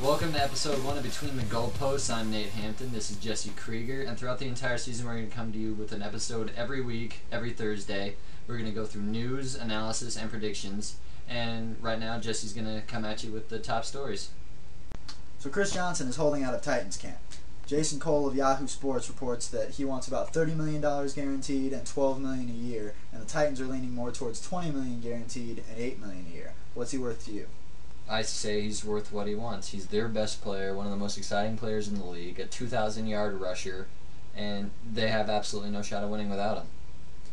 Welcome to episode 1 of Between the Goalposts. I'm Nate Hampton. This is Jesse Krieger. And throughout the entire season, we're going to come to you with an episode every week, every Thursday. We're going to go through news, analysis, and predictions. And right now, Jesse's going to come at you with the top stories. So Chris Johnson is holding out of Titans camp. Jason Cole of Yahoo Sports reports that he wants about $30 million guaranteed and $12 million a year, and the Titans are leaning more towards $20 million guaranteed and $8 million a year. What's he worth to you? I say he's worth what he wants. He's their best player, one of the most exciting players in the league, a 2,000-yard rusher, and they have absolutely no shot of winning without him.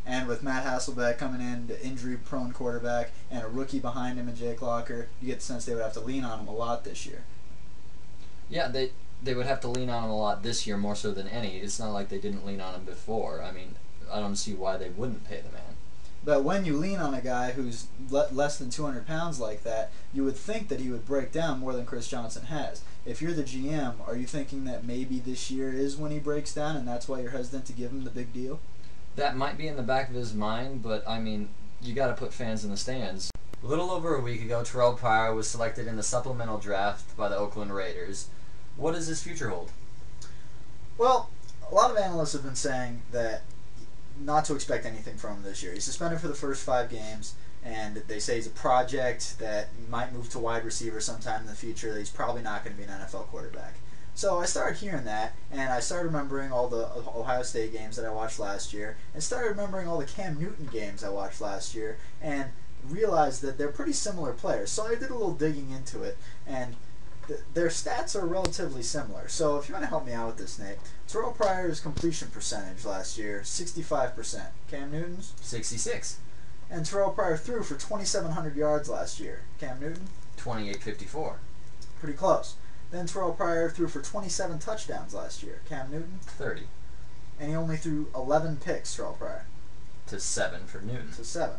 And with Matt Hasselbeck coming in, the injury-prone quarterback, and a rookie behind him in Jake Locker, you get the sense they would have to lean on him a lot this year. Yeah, they would have to lean on him a lot this year, more so than any. It's not like they didn't lean on him before. I mean, I don't see why they wouldn't pay the man. But when you lean on a guy who's less than 200 pounds like that, you would think that he would break down more than Chris Johnson has. If you're the GM, are you thinking that maybe this year is when he breaks down and that's why you're hesitant to give him the big deal? That might be in the back of his mind, but I mean, you got to put fans in the stands. A little over a week ago, Terrell Pryor was selected in the supplemental draft by the Oakland Raiders. What does his future hold? Well, a lot of analysts have been saying that not to expect anything from him this year. He's suspended for the first 5 games, and they say he's a project that might move to wide receiver sometime in the future, that he's probably not going to be an NFL quarterback. So I started hearing that, and I started remembering all the Ohio State games that I watched last year, and started remembering all the Cam Newton games I watched last year, and realized that they're pretty similar players. So I did a little digging into it, and their stats are relatively similar. So if you want to help me out with this, Nate, Terrell Pryor's completion percentage last year, 65%. Cam Newton's? 66. And Terrell Pryor threw for 2,700 yards last year. Cam Newton? 2854. Pretty close. Then Terrell Pryor threw for 27 touchdowns last year. Cam Newton? 30. And he only threw 11 picks, Terrell Pryor. To 7 for Newton. To 7.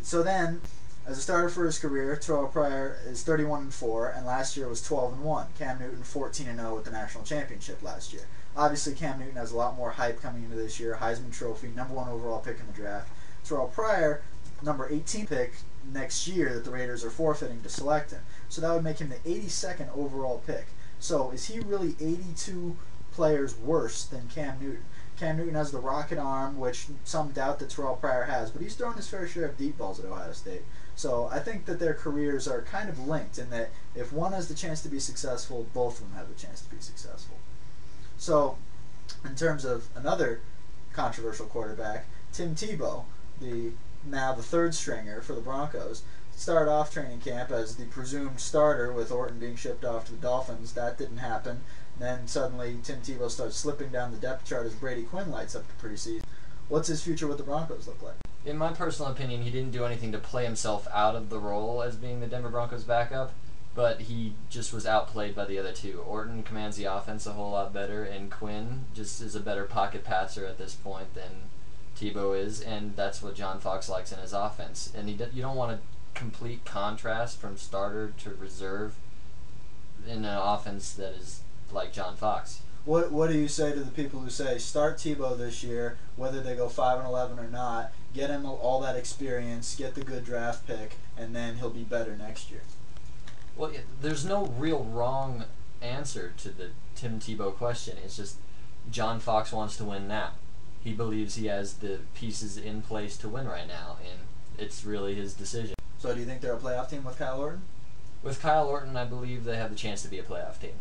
So then, as a starter for his career, Terrell Pryor is 31-4, and last year was 12-1. Cam Newton 14-0 with the national championship last year. Obviously, Cam Newton has a lot more hype coming into this year. Heisman Trophy, number 1 overall pick in the draft. Terrell Pryor, number 18 pick next year that the Raiders are forfeiting to select him. So that would make him the 82nd overall pick. So is he really 82 players worse than Cam Newton? Cam Newton has the rocket arm, which some doubt that Terrell Pryor has, but he's thrown his fair share of deep balls at Ohio State. So I think that their careers are kind of linked in that if one has the chance to be successful, both of them have the chance to be successful. So in terms of another controversial quarterback, Tim Tebow, now the third stringer for the Broncos, started off training camp as the presumed starter with Orton being shipped off to the Dolphins. That didn't happen. Then suddenly Tim Tebow starts slipping down the depth chart as Brady Quinn lights up the preseason. What's his future with the Broncos look like? In my personal opinion, he didn't do anything to play himself out of the role as being the Denver Broncos backup, but he just was outplayed by the other two. Orton commands the offense a whole lot better, and Quinn just is a better pocket passer at this point than Tebow is, and that's what John Fox likes in his offense. And you don't want a complete contrast from starter to reserve in an offense that is like John Fox. What do you say to the people who say start Tebow this year, whether they go 5-11 or not, get him all that experience, get the good draft pick, and then he'll be better next year? Well, there's no real wrong answer to the Tim Tebow question. It's just John Fox wants to win now. He believes he has the pieces in place to win right now, and it's really his decision. So do you think they're a playoff team with Kyle Orton? With Kyle Orton, I believe they have the chance to be a playoff team.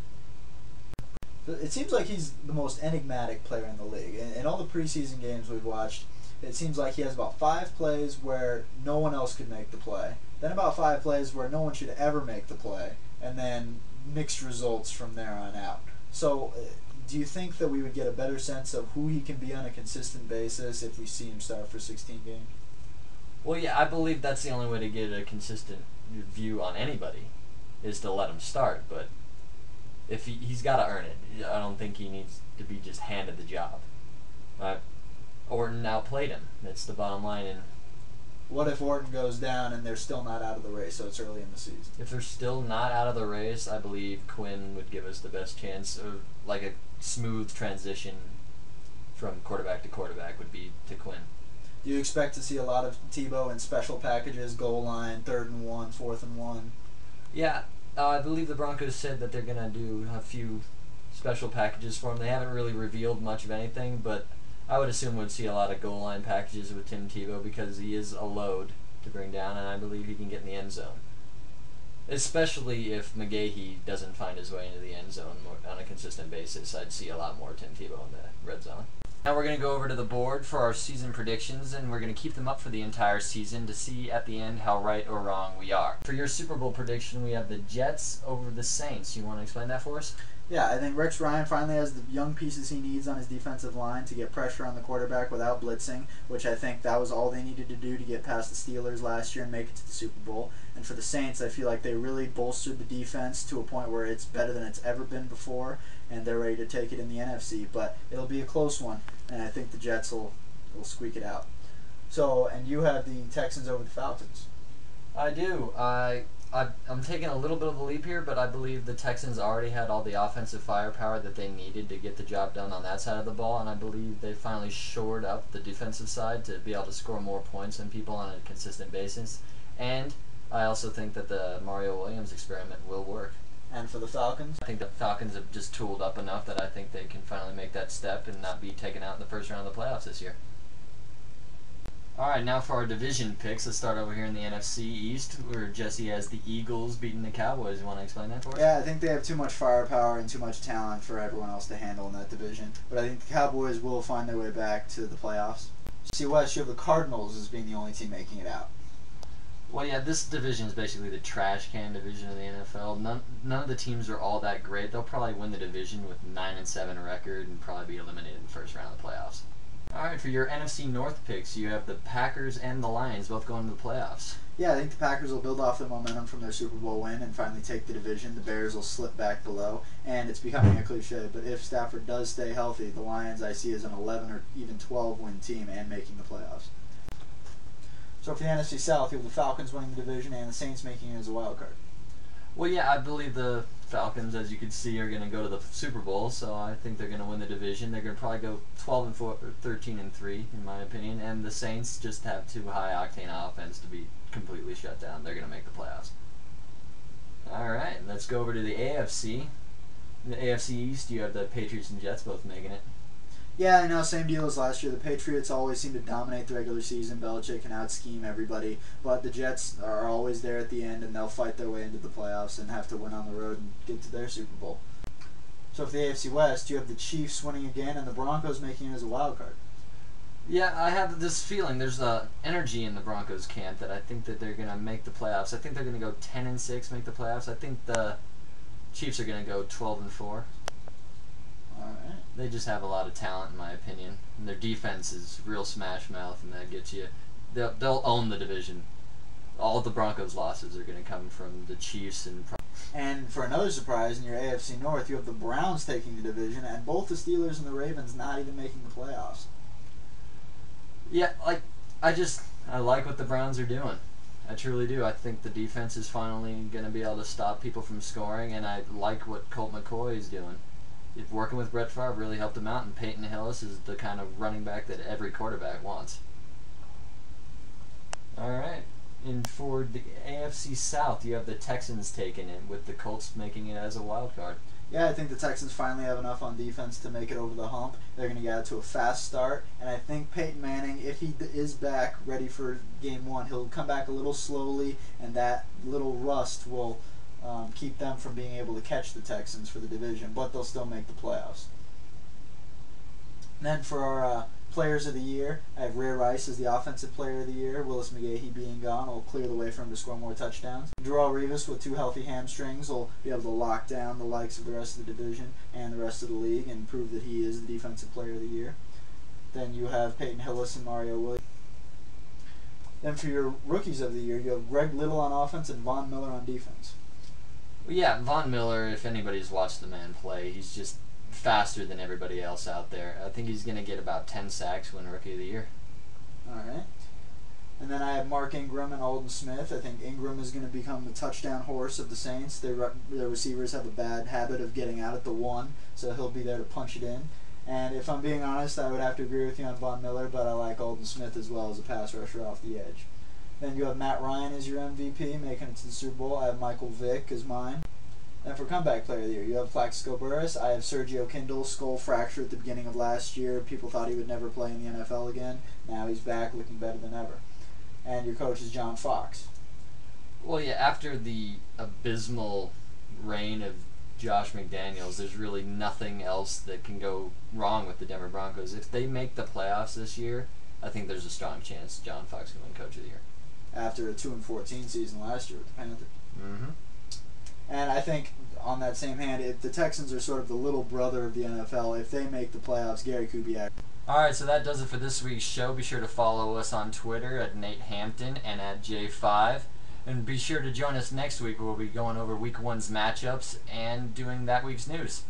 It seems like he's the most enigmatic player in the league. In all the preseason games we've watched, it seems like he has about 5 plays where no one else could make the play, then about 5 plays where no one should ever make the play, and then mixed results from there on out. So do you think that we would get a better sense of who he can be on a consistent basis if we see him start for 16 games? Well, yeah, I believe that's the only way to get a consistent view on anybody, is to let him start, but if he's got to earn it. I don't think he needs to be just handed the job. Orton outplayed him. That's the bottom line. And what if Orton goes down and they're still not out of the race, so it's early in the season? If they're still not out of the race, I believe Quinn would give us the best chance of like a smooth transition from quarterback to quarterback would be to Quinn. Do you expect to see a lot of Tebow in special packages, goal line, 3rd and 1, 4th and 1? Yeah, I believe the Broncos said that they're going to do a few special packages for him. They haven't really revealed much of anything, but I would assume we'd see a lot of goal line packages with Tim Tebow because he is a load to bring down, and I believe he can get in the end zone. Especially if McGahee doesn't find his way into the end zone on a consistent basis, I'd see a lot more Tim Tebow in the red zone. Now we're going to go over to the board for our season predictions, and we're going to keep them up for the entire season to see at the end how right or wrong we are. For your Super Bowl prediction, we have the Jets over the Saints. You want to explain that for us? Yeah, I think Rex Ryan finally has the young pieces he needs on his defensive line to get pressure on the quarterback without blitzing, which I think that was all they needed to do to get past the Steelers last year and make it to the Super Bowl. And for the Saints, I feel like they really bolstered the defense to a point where it's better than it's ever been before, and they're ready to take it in the NFC. But it'll be a close one, and I think the Jets will squeak it out. So, and you have the Texans over the Falcons. I do. I'm taking a little bit of a leap here, but I believe the Texans already had all the offensive firepower that they needed to get the job done on that side of the ball, and I believe they finally shored up the defensive side to be able to score more points than people on a consistent basis. And I also think that the Mario Williams experiment will work. And for the Falcons? I think the Falcons have just tooled up enough that I think they can finally make that step and not be taken out in the first round of the playoffs this year. Alright, now for our division picks. Let's start over here in the NFC East, where Jesse has the Eagles beating the Cowboys. You want to explain that for us? Yeah, I think they have too much firepower and too much talent for everyone else to handle in that division. But I think the Cowboys will find their way back to the playoffs. See West, you have the Cardinals as being the only team making it out. Well, yeah, this division is basically the trash can division of the NFL. None of the teams are all that great. They'll probably win the division with 9-7 record and probably be eliminated in the first round of the playoffs. Alright, for your NFC North picks, you have the Packers and the Lions both going to the playoffs. Yeah, I think the Packers will build off their momentum from their Super Bowl win and finally take the division. The Bears will slip back below, and it's becoming a cliche, but if Stafford does stay healthy, the Lions I see as an 11 or even 12 win team and making the playoffs. So for the NFC South, you have the Falcons winning the division and the Saints making it as a wild card. Well, yeah, I believe the Falcons, as you can see, are going to go to the Super Bowl, so I think they're going to win the division. They're going to probably go 12-4, or 13-3, in my opinion. And the Saints just have too high octane offense to be completely shut down. They're going to make the playoffs. All right, let's go over to the AFC. In the AFC East, you have the Patriots and Jets both making it. Yeah, I know, same deal as last year. The Patriots always seem to dominate the regular season. Belichick can out-scheme everybody. But the Jets are always there at the end, and they'll fight their way into the playoffs and have to win on the road and get to their Super Bowl. So for the AFC West, you have the Chiefs winning again and the Broncos making it as a wild card. Yeah, I have this feeling there's a energy in the Broncos camp that I think that they're going to make the playoffs. I think they're going to go 10-6, make the playoffs. I think the Chiefs are going to go 12-4. Alright. They just have a lot of talent, in my opinion. And their defense is real smash mouth, and that gets you. They'll own the division. All the Broncos' losses are going to come from the Chiefs And for another surprise, in your AFC North, you have the Browns taking the division, and both the Steelers and the Ravens not even making the playoffs. Yeah, I like what the Browns are doing. I truly do. I think the defense is finally going to be able to stop people from scoring, and I like what Colt McCoy is doing. Working with Brett Favre really helped him out, and Peyton Hillis is the kind of running back that every quarterback wants. All right. And for the AFC South, you have the Texans taking it, with the Colts making it as a wild card. Yeah, I think the Texans finally have enough on defense to make it over the hump. They're going to get out to a fast start, and I think Peyton Manning, if he is back ready for Game 1, he'll come back a little slowly, and that little rust will keep them from being able to catch the Texans for the division, but they'll still make the playoffs. And then for our Players of the Year, I have Ray Rice as the Offensive Player of the Year. Willis McGahee being gone will clear the way for him to score more touchdowns. Darrelle Revis with 2 healthy hamstrings will be able to lock down the likes of the rest of the division and the rest of the league and prove that he is the Defensive Player of the Year. Then you have Peyton Hillis and Mario Williams. Then for your Rookies of the Year, you have Greg Little on offense and Von Miller on defense. Well, yeah, Von Miller, if anybody's watched the man play, he's just faster than everybody else out there. I think he's going to get about 10 sacks, win Rookie of the Year. Alright. And then I have Mark Ingram and Alden Smith. I think Ingram is going to become the touchdown horse of the Saints. Their receivers have a bad habit of getting out at the 1, so he'll be there to punch it in. And if I'm being honest, I would have to agree with you on Von Miller, but I like Alden Smith as well as a pass rusher off the edge. Then you have Matt Ryan as your MVP, making it to the Super Bowl. I have Michael Vick as mine. Then for comeback player of the year, you have Plaxico Burress. I have Sergio Kindle, skull fracture at the beginning of last year. People thought he would never play in the NFL again. Now he's back, looking better than ever. And your coach is John Fox. Well, yeah, after the abysmal reign of Josh McDaniels, there's really nothing else that can go wrong with the Denver Broncos. If they make the playoffs this year, I think there's a strong chance John Fox can win Coach of the Year. After a 2-14 season last year with the Panthers. Mm-hmm. And I think on that same hand, if the Texans are sort of the little brother of the NFL, if they make the playoffs, Gary Kubiak. Alright, so that does it for this week's show. Be sure to follow us on Twitter at Nate Hampton and at J5. And be sure to join us next week where we'll be going over Week 1's matchups and doing that week's news.